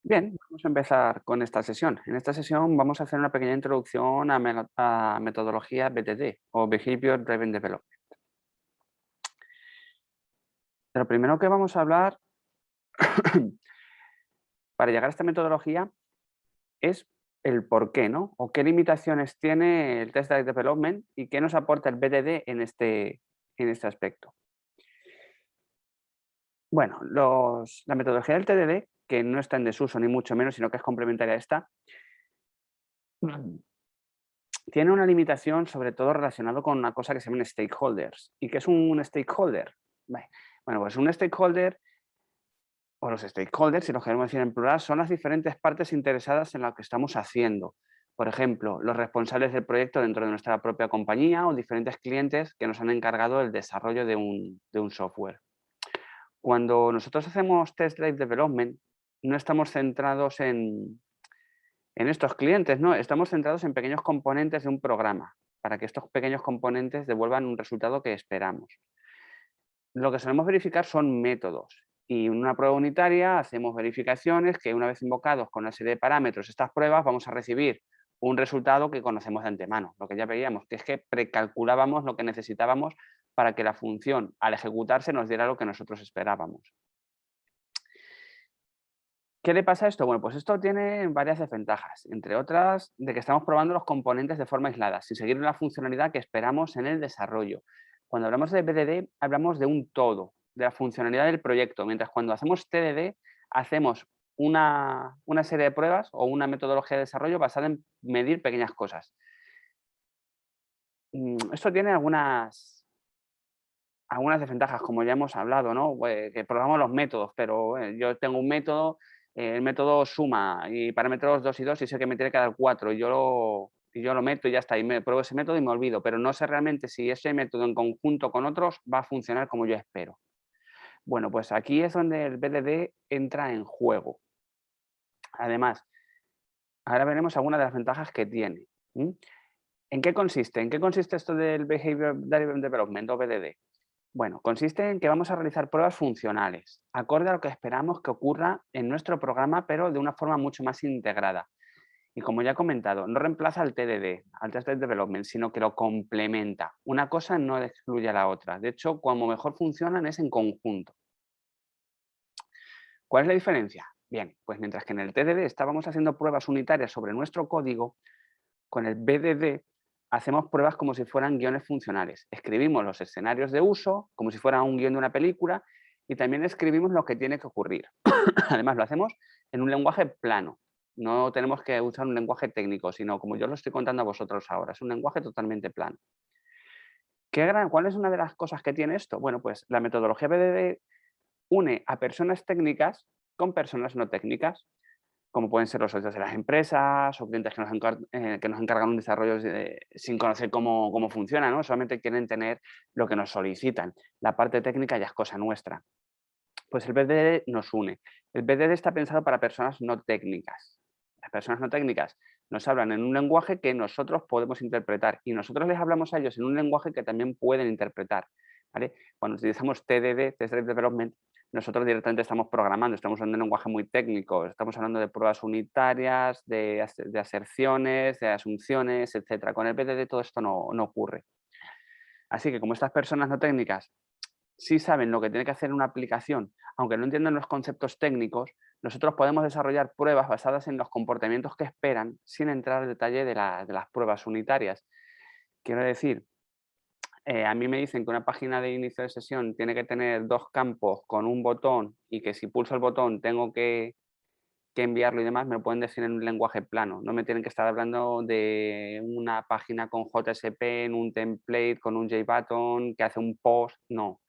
Bien, vamos a empezar con esta sesión. En esta sesión vamos a hacer una pequeña introducción a metodología BDD o Behavior Driven Development. Lo primero que vamos a hablar para llegar a esta metodología es el por qué, ¿no? O qué limitaciones tiene el Test Drive Development y qué nos aporta el BDD en este aspecto. Bueno, la metodología del TDD, que no está en desuso ni mucho menos, sino que es complementaria a esta, tiene una limitación sobre todo relacionado con una cosa que se llaman stakeholders. ¿Y qué es un stakeholder? Bueno, pues un stakeholder o los stakeholders, si lo queremos decir en plural, son las diferentes partes interesadas en lo que estamos haciendo. Por ejemplo, los responsables del proyecto dentro de nuestra propia compañía o diferentes clientes que nos han encargado el desarrollo de un software. Cuando nosotros hacemos Test Drive Development, no estamos centrados en estos clientes, ¿no? Estamos centrados en pequeños componentes de un programa, para que estos pequeños componentes devuelvan un resultado que esperamos. Lo que solemos verificar son métodos y en una prueba unitaria hacemos verificaciones que una vez invocados con una serie de parámetros estas pruebas vamos a recibir un resultado que conocemos de antemano, lo que ya veíamos, que es que precalculábamos lo que necesitábamos para que la función al ejecutarse nos diera lo que nosotros esperábamos. ¿Qué le pasa a esto? Bueno, pues esto tiene varias desventajas, entre otras de que estamos probando los componentes de forma aislada, sin seguir la funcionalidad que esperamos en el desarrollo. Cuando hablamos de BDD, hablamos de un todo, de la funcionalidad del proyecto, mientras cuando hacemos TDD, hacemos una serie de pruebas o una metodología de desarrollo basada en medir pequeñas cosas. Esto tiene algunas desventajas, como ya hemos hablado, ¿no? Que probamos los métodos, pero yo tengo un método, el método suma y parámetros 2 y 2 y sé que me tiene que dar 4 y yo lo meto y ya está, y me pruebo ese método y me olvido, pero no sé realmente si ese método en conjunto con otros va a funcionar como yo espero. Bueno, pues aquí es donde el BDD entra en juego. Además, ahora veremos algunas de las ventajas que tiene. ¿M? ¿En qué consiste? ¿En qué consiste esto del Behavior Driven Development o BDD? Bueno, consiste en que vamos a realizar pruebas funcionales, acorde a lo que esperamos que ocurra en nuestro programa, pero de una forma mucho más integrada. Y como ya he comentado, no reemplaza al TDD, al Test Drive Development, sino que lo complementa. Una cosa no excluye a la otra. De hecho, como mejor funcionan es en conjunto. ¿Cuál es la diferencia? Bien, pues mientras que en el TDD estábamos haciendo pruebas unitarias sobre nuestro código, con el BDD hacemos pruebas como si fueran guiones funcionales. Escribimos los escenarios de uso como si fuera un guión de una película y también escribimos lo que tiene que ocurrir. Además, lo hacemos en un lenguaje plano. No tenemos que usar un lenguaje técnico, sino como yo lo estoy contando a vosotros ahora, es un lenguaje totalmente plano. ¿Cuál es una de las cosas que tiene esto? Bueno, pues la metodología BDD une a personas técnicas con personas no técnicas, como pueden ser los socios de las empresas o clientes que nos encargan un desarrollo sin conocer cómo funciona, ¿no? Solamente quieren tener lo que nos solicitan. La parte técnica ya es cosa nuestra. Pues el BDD nos une. El BDD está pensado para personas no técnicas. Las personas no técnicas nos hablan en un lenguaje que nosotros podemos interpretar y nosotros les hablamos a ellos en un lenguaje que también pueden interpretar. ¿Vale? Cuando utilizamos TDD, Test Drive Development, nosotros directamente estamos programando, estamos usando un lenguaje muy técnico, estamos hablando de pruebas unitarias, de aserciones, de asunciones, etcétera. Con el BDD todo esto no ocurre. Así que como estas personas no técnicas sí saben lo que tiene que hacer una aplicación, aunque no entiendan los conceptos técnicos, nosotros podemos desarrollar pruebas basadas en los comportamientos que esperan sin entrar al detalle de las pruebas unitarias. Quiero decir, a mí me dicen que una página de inicio de sesión tiene que tener dos campos con un botón y que si pulso el botón tengo que enviarlo y demás, me lo pueden decir en un lenguaje plano. No me tienen que estar hablando de una página con JSP, en un template, con un JButton, que hace un post. No,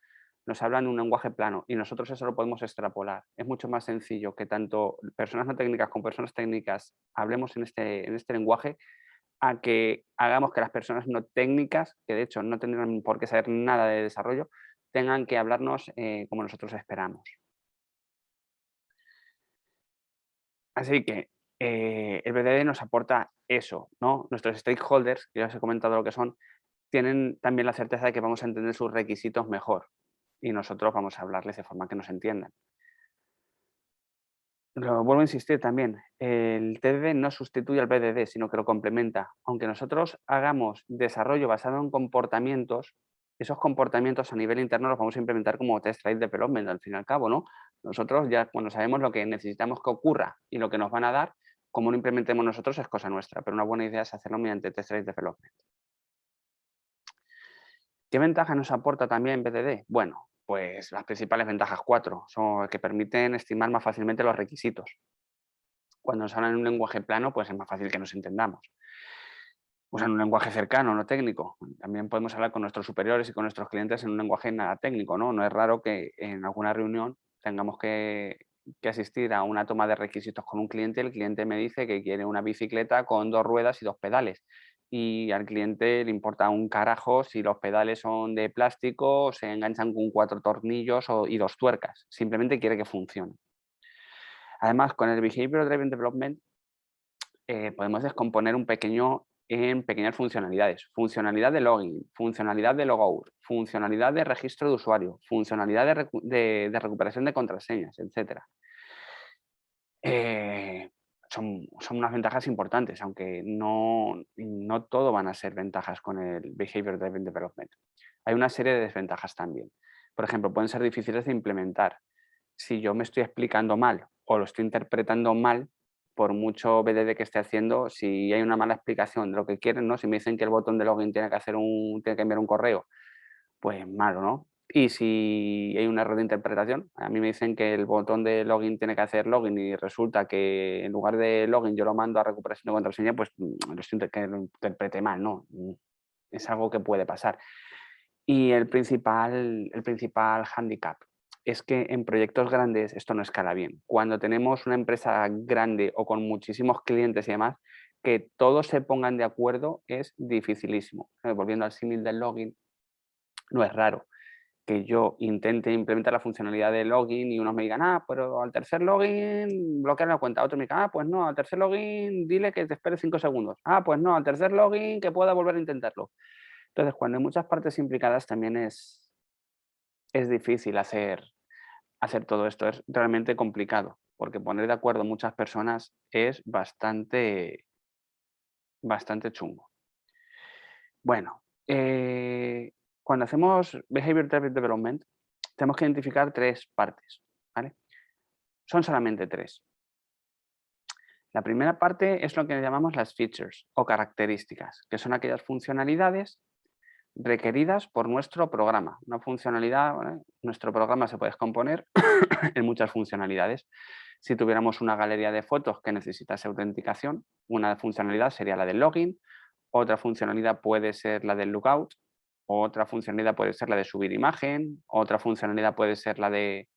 nos hablan en un lenguaje plano y nosotros eso lo podemos extrapolar. Es mucho más sencillo que tanto personas no técnicas como personas técnicas hablemos en este lenguaje a que hagamos que las personas no técnicas, que de hecho no tendrán por qué saber nada de desarrollo, tengan que hablarnos como nosotros esperamos. Así que el BDD nos aporta eso, ¿no? Nuestros stakeholders, que ya os he comentado lo que son, tienen también la certeza de que vamos a entender sus requisitos mejor y nosotros vamos a hablarles de forma que nos entiendan. lo vuelvo a insistir también, el TDD no sustituye al BDD, sino que lo complementa. Aunque nosotros hagamos desarrollo basado en comportamientos, esos comportamientos a nivel interno los vamos a implementar como test-drive development, al fin y al cabo, ¿no? Nosotros ya cuando sabemos lo que necesitamos que ocurra y lo que nos van a dar, cómo lo implementemos nosotros es cosa nuestra, pero una buena idea es hacerlo mediante test-drive development. ¿Qué ventaja nos aporta también BDD? Bueno, pues las principales ventajas, 4, son que permiten estimar más fácilmente los requisitos. Cuando nos hablan en un lenguaje plano, pues es más fácil que nos entendamos. Usan un lenguaje cercano, no técnico. También podemos hablar con nuestros superiores y con nuestros clientes en un lenguaje nada técnico, ¿no? No es raro que en alguna reunión tengamos que asistir a una toma de requisitos con un cliente. El cliente me dice que quiere una bicicleta con 2 ruedas y 2 pedales. Y al cliente le importa un carajo si los pedales son de plástico o se enganchan con 4 tornillos y 2 tuercas. Simplemente quiere que funcione. Además, con el Behavior Driven Development podemos descomponer en pequeñas funcionalidades. Funcionalidad de login, funcionalidad de logout, funcionalidad de registro de usuario, funcionalidad de recuperación de contraseñas, etc. Son unas ventajas importantes, aunque no todo van a ser ventajas con el Behavior Driven Development. Hay una serie de desventajas también. Por ejemplo, pueden ser difíciles de implementar. Si yo me estoy explicando mal o lo estoy interpretando mal, por mucho BDD que esté haciendo, si hay una mala explicación de lo que quieren, ¿no? Si me dicen que el botón de login tiene que enviar un correo, pues malo, ¿no? Y si hay un error de interpretación, a mí me dicen que el botón de login tiene que hacer login y resulta que en lugar de login yo lo mando a recuperación de contraseña, pues que lo interprete mal, ¿no? Es algo que puede pasar. Y el principal hándicap es que en proyectos grandes esto no escala bien. Cuando tenemos una empresa grande o con muchísimos clientes y demás, que todos se pongan de acuerdo es dificilísimo. Volviendo al símil del login, no es raro que yo intente implementar la funcionalidad de login y unos me digan, pero al tercer login bloquear la cuenta. Otro me diga, pues no, al tercer login dile que te espere 5 segundos. Pues no, al tercer login que pueda volver a intentarlo. Entonces, cuando hay muchas partes implicadas también es difícil hacer todo esto, es realmente complicado, porque poner de acuerdo muchas personas es bastante chungo. Bueno, cuando hacemos Behavior Driven Development, tenemos que identificar 3 partes, ¿vale? Son solamente 3. La primera parte es lo que llamamos las features o características, que son aquellas funcionalidades requeridas por nuestro programa. Una funcionalidad, ¿vale? Nuestro programa se puede descomponer en muchas funcionalidades. Si tuviéramos una galería de fotos que necesitase autenticación, una funcionalidad sería la del login, otra funcionalidad puede ser la del lookout, otra funcionalidad puede ser la de subir imagen, otra funcionalidad puede ser la de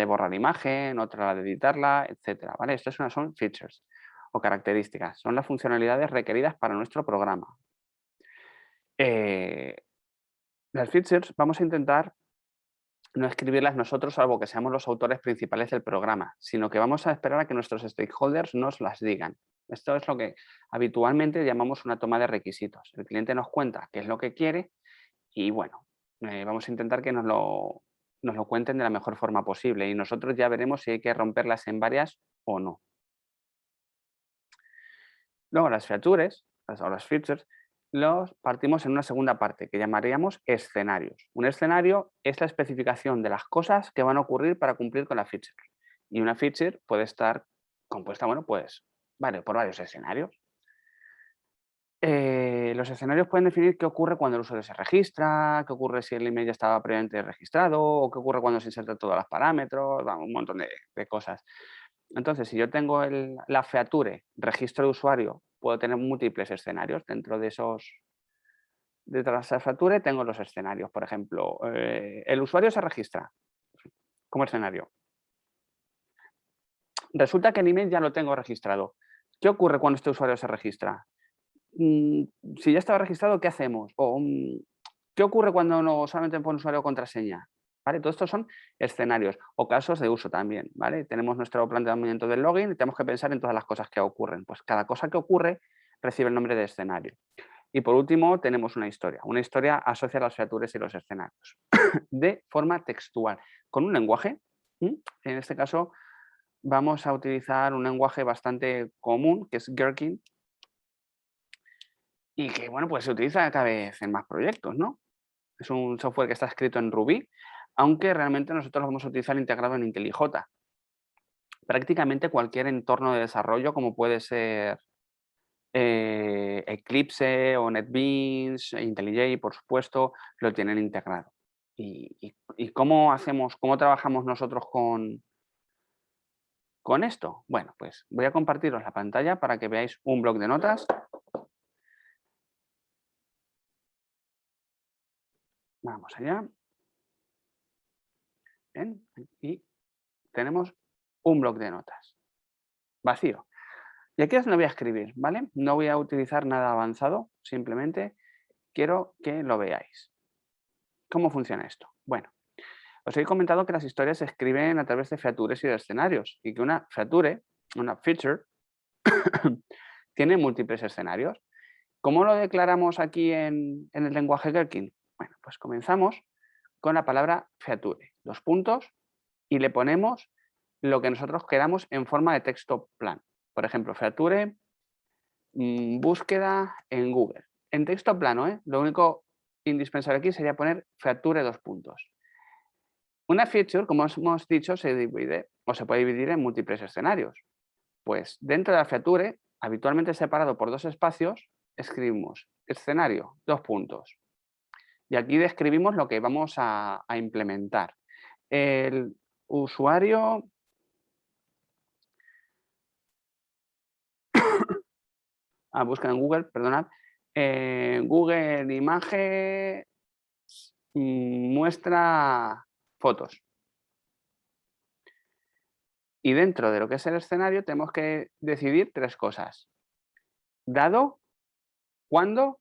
borrar imagen, otra la de editarla, etc. ¿Vale? Estas son features o características, son las funcionalidades requeridas para nuestro programa. Las features vamos a intentar no escribirlas nosotros, salvo que seamos los autores principales del programa, sino que vamos a esperar a que nuestros stakeholders nos las digan. Esto es lo que habitualmente llamamos una toma de requisitos. El cliente nos cuenta qué es lo que quiere y bueno, vamos a intentar que nos lo cuenten de la mejor forma posible y nosotros ya veremos si hay que romperlas en varias o no. Luego las features, o las features, los partimos en una segunda parte que llamaríamos escenarios. Un escenario es la especificación de las cosas que van a ocurrir para cumplir con la feature. Y una feature puede estar compuesta, bueno, pues, vale, por varios escenarios. Los escenarios pueden definir qué ocurre cuando el usuario se registra, qué ocurre si el email ya estaba previamente registrado, o qué ocurre cuando se insertan todos los parámetros, un montón de cosas. Entonces, si yo tengo la feature registro de usuario, puedo tener múltiples escenarios. Dentro de esa feature tengo los escenarios. Por ejemplo, el usuario se registra como escenario. Resulta que el email ya lo tengo registrado. ¿Qué ocurre cuando este usuario se registra? Si ya estaba registrado, ¿qué hacemos? O, ¿qué ocurre cuando no solamente pone usuario o contraseña? ¿Vale? Todo esto son escenarios o casos de uso también, ¿vale? Tenemos nuestro planteamiento del login y tenemos que pensar en todas las cosas que ocurren. Pues cada cosa que ocurre recibe el nombre de escenario. Y por último tenemos una historia. Una historia asocia las features y los escenarios de forma textual, con un lenguaje, en este caso vamos a utilizar un lenguaje bastante común, que es Gherkin, y que, bueno, pues se utiliza cada vez en más proyectos, ¿no? Es un software que está escrito en Ruby, aunque realmente nosotros lo vamos a utilizar integrado en IntelliJ. Prácticamente cualquier entorno de desarrollo, como puede ser Eclipse o NetBeans, IntelliJ, por supuesto, lo tienen integrado. ¿Y cómo hacemos, cómo trabajamos nosotros con esto? Bueno, pues voy a compartiros la pantalla para que veáis un bloc de notas. Vamos allá. Bien, y tenemos un bloc de notas vacío. Y aquí es donde voy a escribir, ¿vale? No voy a utilizar nada avanzado, simplemente quiero que lo veáis. ¿Cómo funciona esto? Bueno, os he comentado que las historias se escriben a través de features y de escenarios, y que una feature, una feature, tiene múltiples escenarios. ¿Cómo lo declaramos aquí en el lenguaje Gherkin? Bueno, pues comenzamos con la palabra feature, dos puntos, y le ponemos lo que nosotros queramos en forma de texto plan. Por ejemplo, feature, búsqueda en Google. En texto plano, ¿eh? Lo único indispensable aquí sería poner feature dos puntos. Una feature, como hemos dicho, se divide o se puede dividir en múltiples escenarios. Pues dentro de la feature, habitualmente separado por dos espacios, escribimos escenario, dos puntos. Y aquí describimos lo que vamos a implementar. El usuario búsqueda en Google, perdonad. Google Imagen muestra fotos. Y dentro de lo que es el escenario tenemos que decidir tres cosas. Dado, cuándo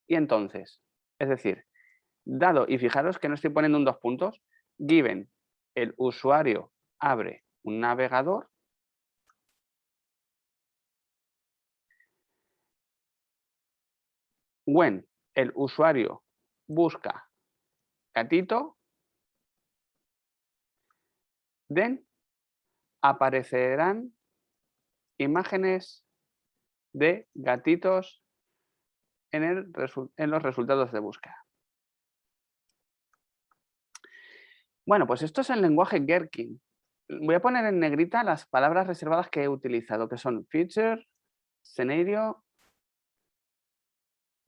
y entonces. Es decir, dado, y fijaros que no estoy poniendo un dos puntos, given, el usuario abre un navegador, when, el usuario busca gatito, then aparecerán imágenes de gatitos en los resultados de búsqueda. Bueno, pues esto es el lenguaje Gherkin. Voy a poner en negrita las palabras reservadas que he utilizado, que son feature, scenario,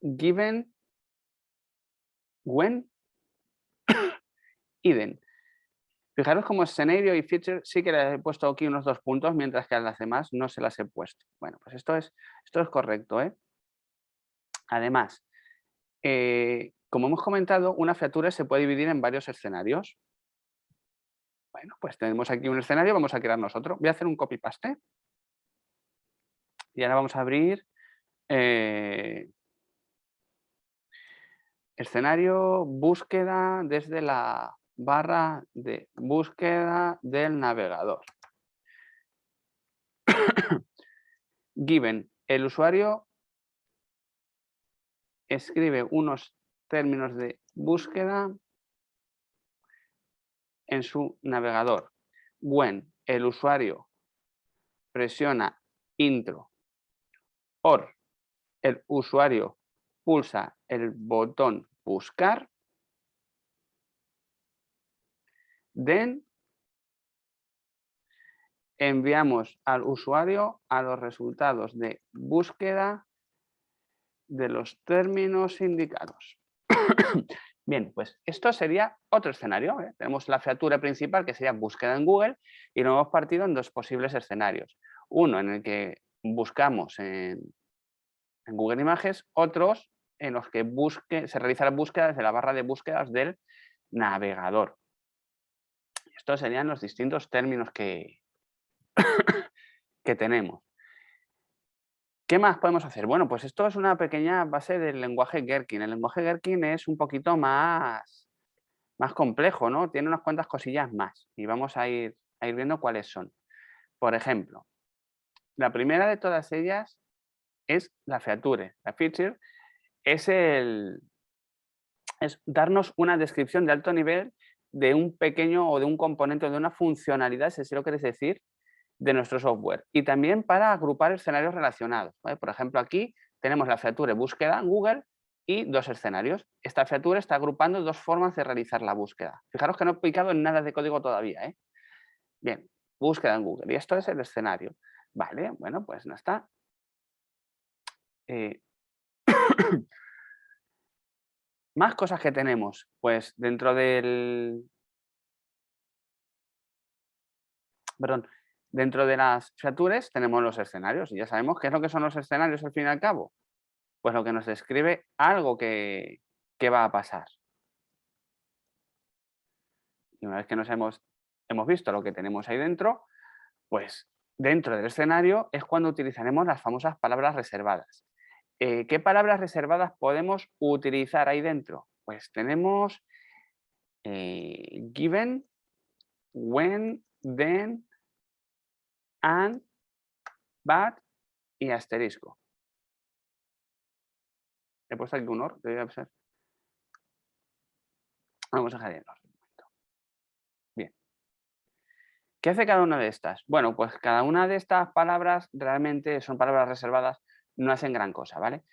given, when y then. Fijaros como scenario y feature sí que le he puesto aquí unos dos puntos, mientras que a las demás no se las he puesto. Bueno, pues esto es correcto, ¿eh? Además, como hemos comentado, una feature se puede dividir en varios escenarios. Bueno, pues tenemos aquí un escenario, vamos a crear nosotros. Voy a hacer un copy-paste. Y ahora vamos a abrir escenario, búsqueda desde la barra de búsqueda del navegador. Given, el usuario escribe unos términos de búsqueda en su navegador. When, el usuario presiona intro, or, el usuario pulsa el botón buscar, then enviamos al usuario a los resultados de búsqueda de los términos indicados. Bien, pues esto sería otro escenario, ¿eh? Tenemos la feature principal, que sería búsqueda en Google, y lo hemos partido en dos posibles escenarios. Uno en el que buscamos en Google Images, otros en los que se realiza la búsqueda desde la barra de búsquedas del navegador. Estos serían los distintos términos que tenemos. ¿Qué más podemos hacer? Bueno, pues esto es una pequeña base del lenguaje Gherkin. El lenguaje Gherkin es un poquito más complejo, ¿no? Tiene unas cuantas cosillas más y vamos a ir viendo cuáles son. Por ejemplo, la primera de todas ellas es la feature. La feature es darnos una descripción de alto nivel de un pequeño o de un componente o de una funcionalidad, si así lo queréis decir, de nuestro software y también para agrupar escenarios relacionados, ¿vale? Por ejemplo, aquí tenemos la feature búsqueda en Google y dos escenarios. Esta feature está agrupando dos formas de realizar la búsqueda. Fijaros que no he picado en nada de código todavía, ¿eh? Bien, búsqueda en Google y esto es el escenario. Vale, bueno, pues no está. Más cosas que tenemos, pues dentro del... Perdón, dentro de las features tenemos los escenarios y ya sabemos qué es lo que son los escenarios al fin y al cabo. Pues lo que nos describe algo que va a pasar. Y una vez que hemos visto lo que tenemos ahí dentro, pues dentro del escenario es cuando utilizaremos las famosas palabras reservadas. ¿Qué palabras reservadas podemos utilizar ahí dentro? Pues tenemos given, when, then, and, but y asterisco. He puesto aquí un OR, debería ser. Vamos a dejar el OR. Bien. ¿Qué hace cada una de estas? Bueno, pues cada una de estas palabras realmente son palabras reservadas, no hacen gran cosa, ¿vale?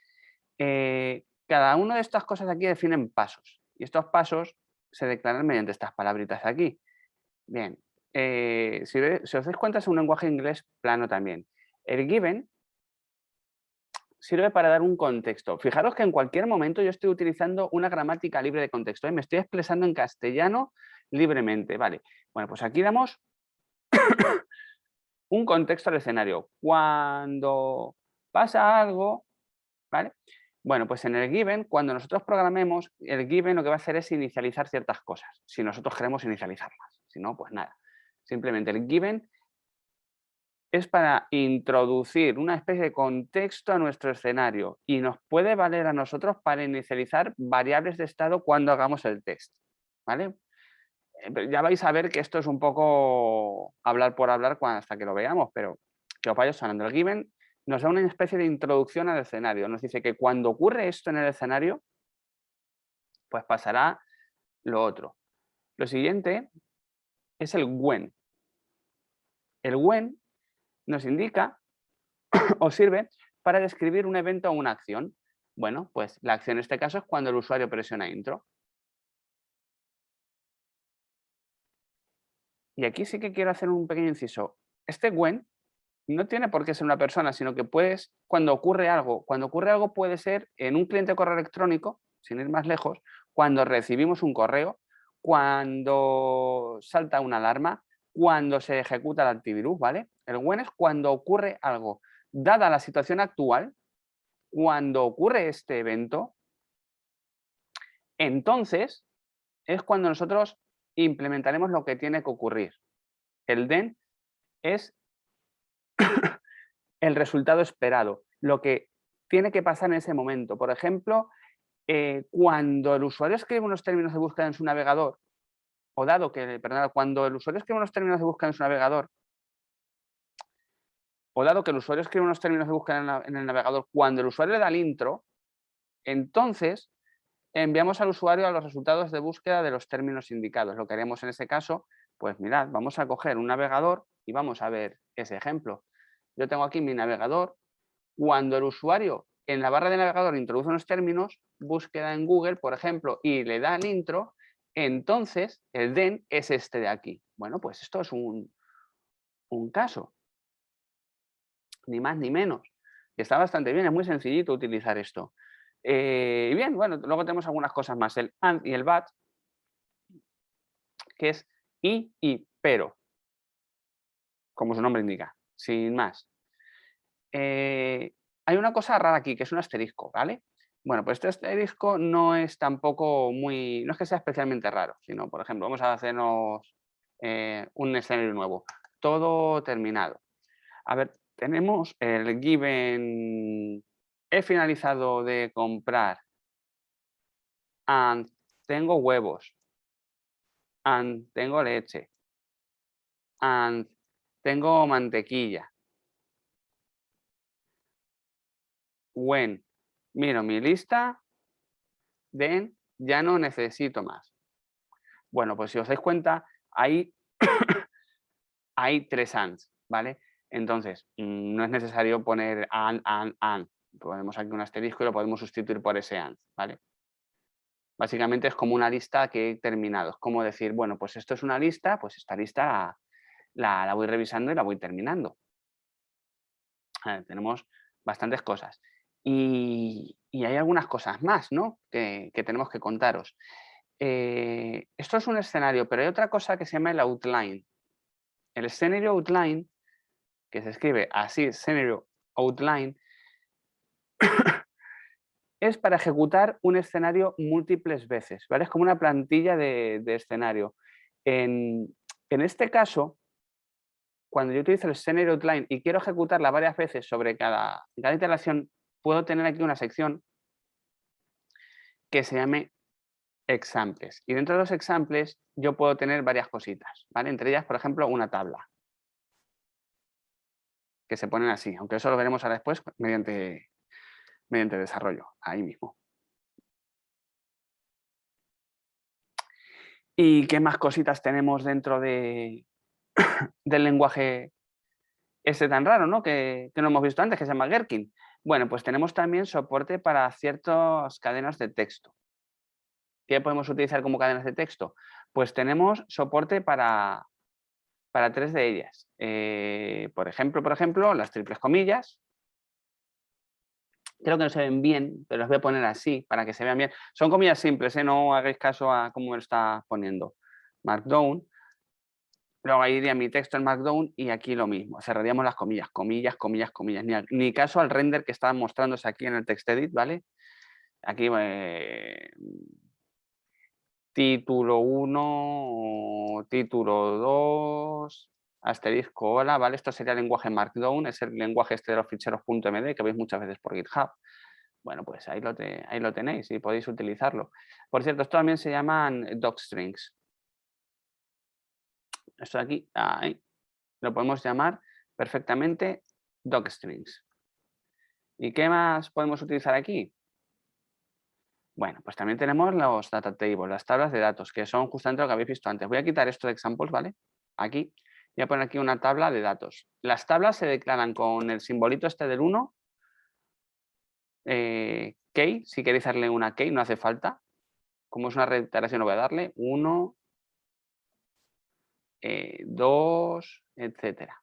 Cada una de estas cosas aquí definen pasos y estos pasos se declaran mediante estas palabritas aquí. Bien, si os dais cuenta es un lenguaje inglés plano también. El given sirve para dar un contexto. Fijaros que en cualquier momento yo estoy utilizando una gramática libre de contexto, ¿eh? Me estoy expresando en castellano libremente, ¿vale? Bueno, pues aquí damos un contexto al escenario. Cuando pasa algo, ¿vale? Bueno, pues en el given, cuando nosotros programemos, el given lo que va a hacer es inicializar ciertas cosas, si nosotros queremos inicializarlas. Si no, pues nada. Simplemente el given es para introducir una especie de contexto a nuestro escenario y nos puede valer a nosotros para inicializar variables de estado cuando hagamos el test, ¿vale? Ya vais a ver que esto es un poco hablar por hablar hasta que lo veamos, pero que os vaya sonando. El given nos da una especie de introducción al escenario. Nos dice que cuando ocurre esto en el escenario, pues pasará lo otro. Lo siguiente es el when. El when nos indica o sirve para describir un evento o una acción. Bueno, pues la acción en este caso es cuando el usuario presiona intro. Y aquí sí que quiero hacer un pequeño inciso. Este when no tiene por qué ser una persona, sino que puedes, cuando ocurre algo puede ser en un cliente de correo electrónico, sin ir más lejos, cuando recibimos un correo, cuando salta una alarma, cuando se ejecuta el antivirus, ¿vale? El when es cuando ocurre algo. Dada la situación actual, cuando ocurre este evento, entonces es cuando nosotros implementaremos lo que tiene que ocurrir. El then es el resultado esperado, lo que tiene que pasar en ese momento. Por ejemplo, cuando el usuario escribe unos términos de búsqueda en su navegador, o dado que, perdón, cuando el usuario escribe unos términos de búsqueda en su navegador, o dado que el usuario escribe unos términos de búsqueda en el navegador, cuando el usuario le da el intro, entonces enviamos al usuario a los resultados de búsqueda de los términos indicados. Lo que haremos en ese caso, pues mirad, vamos a coger un navegador y vamos a ver ese ejemplo. Yo tengo aquí mi navegador. Cuando el usuario en la barra de navegador introduce unos términos, búsqueda en Google, por ejemplo, y le da el intro, entonces el then es este de aquí. Bueno, pues esto es un caso, ni más ni menos. Y está bastante bien, es muy sencillito utilizar esto. Y bien, bueno, luego tenemos algunas cosas más, el and y el but, que es y pero, como su nombre indica, sin más. Hay una cosa rara aquí, que es un asterisco, ¿vale? Bueno, pues este asterisco no es tampoco muy, no es que sea especialmente raro, sino, por ejemplo, vamos a hacernos un escenario nuevo, todo terminado. A ver, tenemos el given, he finalizado de comprar, and tengo huevos, and tengo leche, and tengo mantequilla. When miro mi lista, then ya no necesito más. Bueno, pues si os dais cuenta, hay tres ands. ¿vale? Entonces, no es necesario poner and. Ponemos aquí un asterisco y lo podemos sustituir por ese and, ¿vale? Básicamente es como una lista que he terminado. Es como decir, bueno, pues esto es una lista, pues esta lista la voy revisando y la voy terminando. Tenemos bastantes cosas. Y hay algunas cosas más, ¿no? Que tenemos que contaros. Esto es un escenario, pero hay otra cosa que se llama el outline. El scenario outline, que se escribe así, scenario outline, es para ejecutar un escenario múltiples veces, ¿vale? Es como una plantilla de escenario. En este caso, cuando yo utilizo el scenario outline y quiero ejecutarla varias veces sobre cada iteración, puedo tener aquí una sección que se llame examples. Y dentro de los examples yo puedo tener varias cositas, ¿vale? Entre ellas, por ejemplo, una tabla que se ponen así, aunque eso lo veremos ahora después mediante desarrollo, ahí mismo. ¿Y qué más cositas tenemos dentro del lenguaje ese tan raro, ¿no? Que no hemos visto antes, que se llama Gherkin? Bueno, pues tenemos también soporte para ciertas cadenas de texto. ¿Qué podemos utilizar como cadenas de texto? Pues tenemos soporte para 3 de ellas. Por ejemplo, las triples comillas. Creo que no se ven bien, pero las voy a poner así para que se vean bien. Son comillas simples, no hagáis caso a cómo me lo está poniendo. Markdown. Luego ahí iría mi texto en Markdown y aquí lo mismo. Cerraríamos las comillas, comillas, comillas, comillas. Ni caso al render que está mostrándose aquí en el TextEdit, ¿vale? Aquí título 1, título 2, asterisco, hola, ¿vale? Esto sería el lenguaje Markdown, es el lenguaje este de los ficheros .md que veis muchas veces por GitHub. Bueno, pues ahí lo tenéis y podéis utilizarlo. Por cierto, esto también se llaman docstrings. Esto de aquí, ahí, lo podemos llamar perfectamente docstrings. ¿Y qué más podemos utilizar aquí? Bueno, pues también tenemos los data tables, las tablas de datos, que son justamente lo que habéis visto antes. Voy a quitar esto de examples, ¿vale? Aquí. Voy a poner aquí una tabla de datos. Las tablas se declaran con el simbolito este del 1. Key, si queréis darle una key, no hace falta. Como es una reiteración, lo voy a darle 1, 2, etcétera.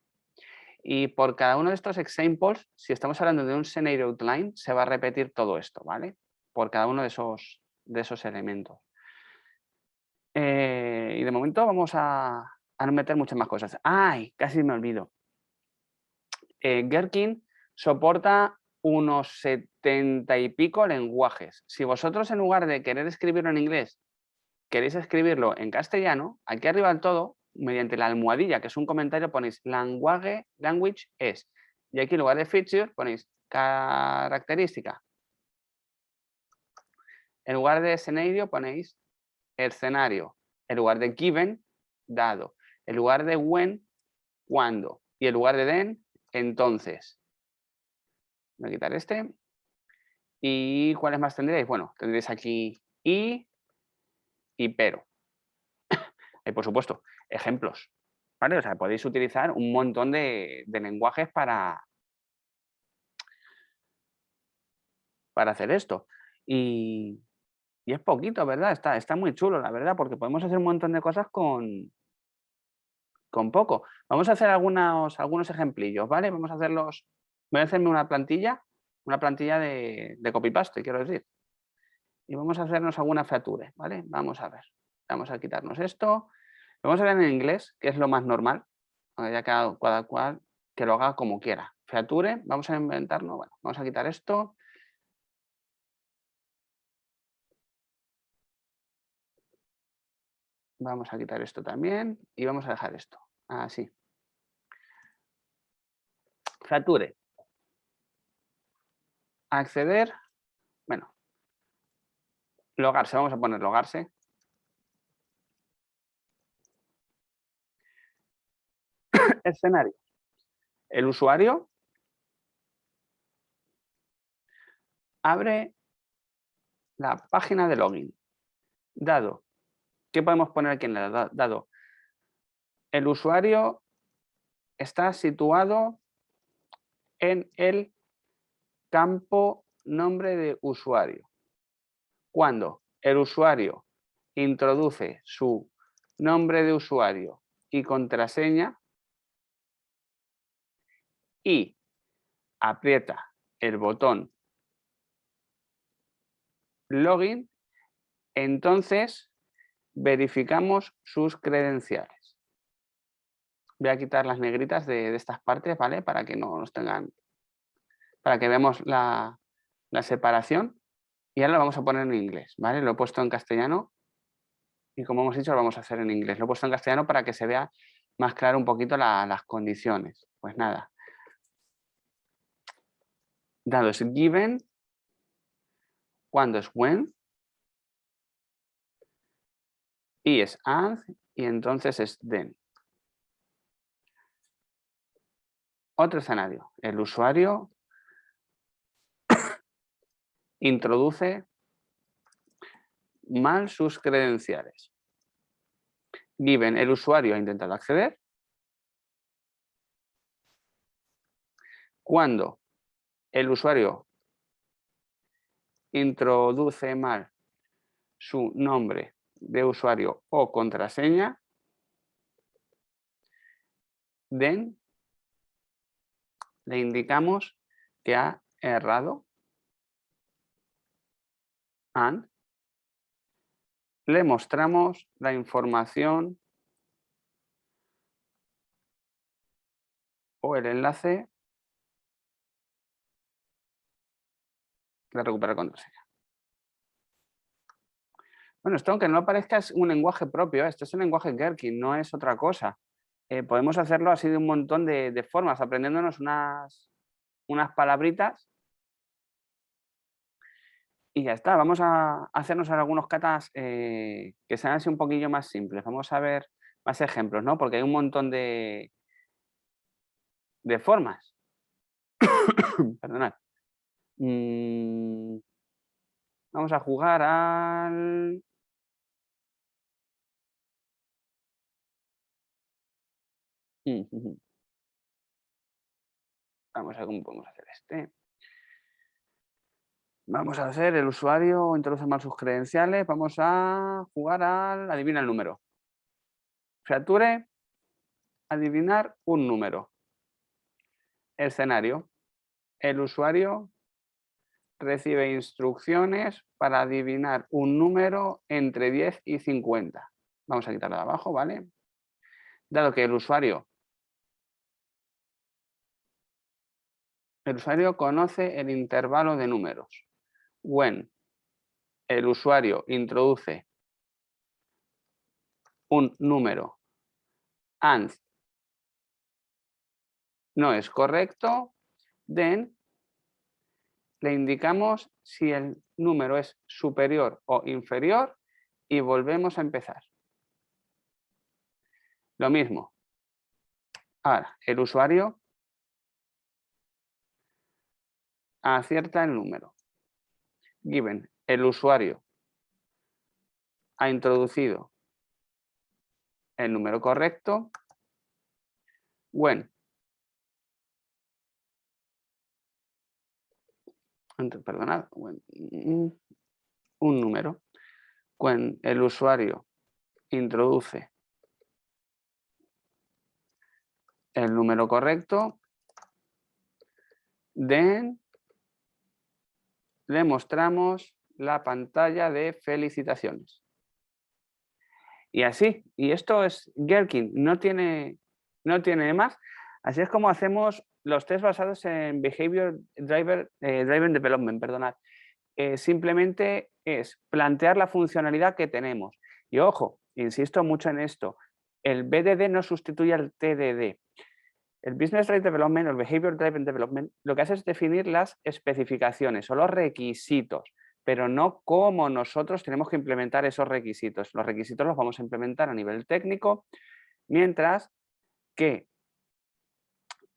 Y por cada uno de estos examples, si estamos hablando de un scenario outline, se va a repetir todo esto, ¿vale? Por cada uno de esos elementos. Y de momento vamos a no meter muchas más cosas. ¡Ay! Casi me olvido. Gherkin soporta unos 70 y pico lenguajes. Si vosotros en lugar de querer escribirlo en inglés, queréis escribirlo en castellano, aquí arriba del todo, mediante la almohadilla, que es un comentario, ponéis language es. Y aquí en lugar de feature ponéis característica. En lugar de escenario ponéis escenario. En lugar de given, dado. En lugar de when, cuando. Y en lugar de then, entonces. Voy a quitar este. ¿Y cuáles más tendréis? Bueno, tendréis aquí y pero. Y por supuesto, ejemplos. ¿Vale? O sea, podéis utilizar un montón de lenguajes para hacer esto. Y es poquito, ¿verdad? Está muy chulo, la verdad, porque podemos hacer un montón de cosas con poco. Vamos a hacer algunos ejemplillos, ¿vale? Vamos a hacerlos. Voy a hacerme una plantilla de copy-paste, quiero decir. Y vamos a hacernos alguna feature, ¿vale? Vamos a ver. Vamos a quitarnos esto. Vamos a ver en inglés, que es lo más normal. Ya cada cual que lo haga como quiera. Feature, vamos a inventarlo. Bueno, vamos a quitar esto. Vamos a quitar esto también y vamos a dejar esto. Así. Feature. Acceder. Bueno. Logarse. Vamos a poner logarse. Escenario. El usuario abre la página de login. Dado. ¿Qué podemos poner aquí en el dado? El usuario está situado en el campo nombre de usuario. Cuando el usuario introduce su nombre de usuario y contraseña y aprieta el botón login, entonces verificamos sus credenciales. Voy a quitar las negritas de estas partes, ¿vale? Para que no nos tengan, para que veamos la separación. Y ahora lo vamos a poner en inglés, ¿vale? Lo he puesto en castellano y como hemos dicho lo vamos a hacer en inglés. Lo he puesto en castellano para que se vea más claro un poquito las condiciones. Pues nada. Dado es given, cuando es when, y es and, y entonces es then. Otro escenario, el usuario introduce mal sus credenciales. Given, el usuario ha intentado acceder. Cuando el usuario introduce mal su nombre de usuario o contraseña, then le indicamos que ha errado and le mostramos la información o el enlace de recuperar contraseña. Bueno, esto aunque no parezca es un lenguaje propio, esto es un lenguaje Gherkin, no es otra cosa. Podemos hacerlo así de un montón de formas, aprendiéndonos unas palabritas y ya está. Vamos a hacernos algunos katas que sean así un poquillo más simples. Vamos a ver más ejemplos, ¿no? Porque hay un montón de formas. Perdonad. Vamos a jugar al... Vamos a ver cómo podemos hacer este. Vamos a hacer el usuario introduce mal sus credenciales. Vamos a jugar al adivina el número. Feature, adivinar un número. Escenario. El usuario recibe instrucciones para adivinar un número entre 10 y 50. Vamos a quitarlo de abajo, ¿vale? Dado que el usuario conoce el intervalo de números. When el usuario introduce un número and no es correcto, then le indicamos si el número es superior o inferior y volvemos a empezar. Lo mismo. Ahora, el usuario acierta el número. Given, el usuario ha introducido el número correcto. When, perdonad, un número. When el usuario introduce el número correcto, then le mostramos la pantalla de felicitaciones. Y así, y esto es Gherkin, no tiene más. Así es como hacemos los test basados en Behavior Driven Development, perdonad. Simplemente es plantear la funcionalidad que tenemos. Y ojo, insisto mucho en esto, el BDD no sustituye al TDD. El Business Driven Development o el Behavior Driven Development lo que hace es definir las especificaciones o los requisitos, pero no cómo nosotros tenemos que implementar esos requisitos. Los requisitos los vamos a implementar a nivel técnico, mientras que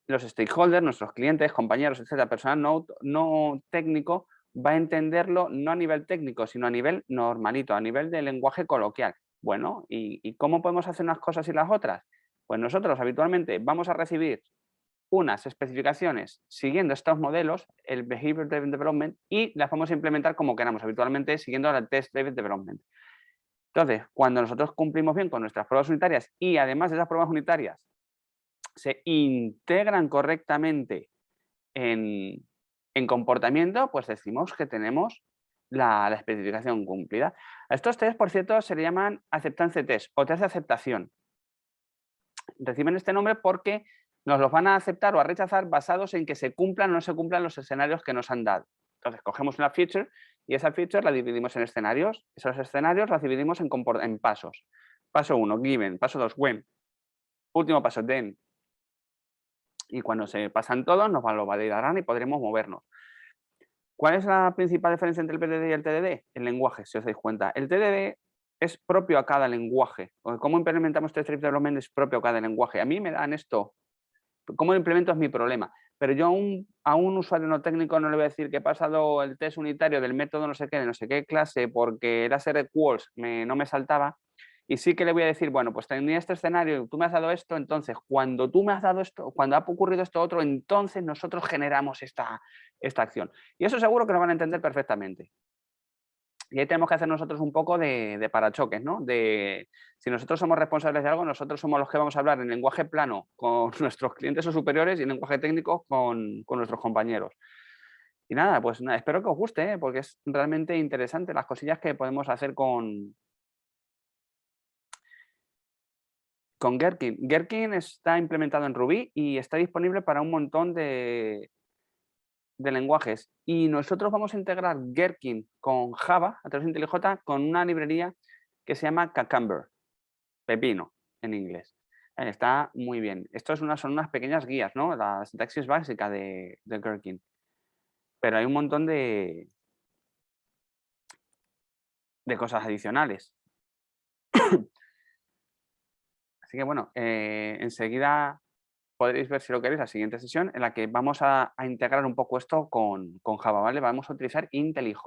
los stakeholders, nuestros clientes, compañeros, etcétera, personal no técnico, va a entenderlo no a nivel técnico, sino a nivel normalito, a nivel de lenguaje coloquial. Bueno, ¿y cómo podemos hacer unas cosas y las otras? Pues nosotros habitualmente vamos a recibir unas especificaciones siguiendo estos modelos, el Behavior Driven Development, y las vamos a implementar como queramos, habitualmente siguiendo el Test Driven Development. Entonces, cuando nosotros cumplimos bien con nuestras pruebas unitarias y además de esas pruebas unitarias se integran correctamente en comportamiento, pues decimos que tenemos la especificación cumplida. A estos test, por cierto, se le llaman acceptance test o test de aceptación. Reciben este nombre porque nos los van a aceptar o a rechazar basados en que se cumplan o no se cumplan los escenarios que nos han dado. Entonces, cogemos una feature y esa feature la dividimos en escenarios. Esos escenarios los dividimos en pasos. Paso 1, given. Paso 2, when. Último paso, then. Y cuando se pasan todos, nos lo validarán y podremos movernos. ¿Cuál es la principal diferencia entre el PDD y el TDD? El lenguaje, si os dais cuenta. El TDD es propio a cada lenguaje. Cómo implementamos Test Driven Development es propio a cada lenguaje. A mí me dan esto. Cómo lo implemento es mi problema. Pero yo a un usuario no técnico no le voy a decir que he pasado el test unitario del método no sé qué, de no sé qué clase, porque era SRQuals, no me saltaba. Y sí que le voy a decir, bueno, pues tenía este escenario, tú me has dado esto, entonces cuando tú me has dado esto, cuando ha ocurrido esto otro, entonces nosotros generamos esta acción. Y eso seguro que lo van a entender perfectamente. Y ahí tenemos que hacer nosotros un poco de parachoques, ¿no? Si nosotros somos responsables de algo, nosotros somos los que vamos a hablar en lenguaje plano con nuestros clientes o superiores y en lenguaje técnico con nuestros compañeros. Y nada, pues nada, espero que os guste, porque es realmente interesante las cosillas que podemos hacer con Gherkin. Gherkin está implementado en Ruby y está disponible para un montón de lenguajes. Y nosotros vamos a integrar Gherkin con Java a través de IntelliJ con una librería que se llama Cucumber, pepino en inglés. Está muy bien. Esto son unas pequeñas guías, ¿no? La sintaxis básica de Gherkin. Pero hay un montón de cosas adicionales. Así que bueno, enseguida podréis ver, si lo queréis, la siguiente sesión en la que vamos a integrar un poco esto con Java, ¿vale? Vamos a utilizar IntelliJ.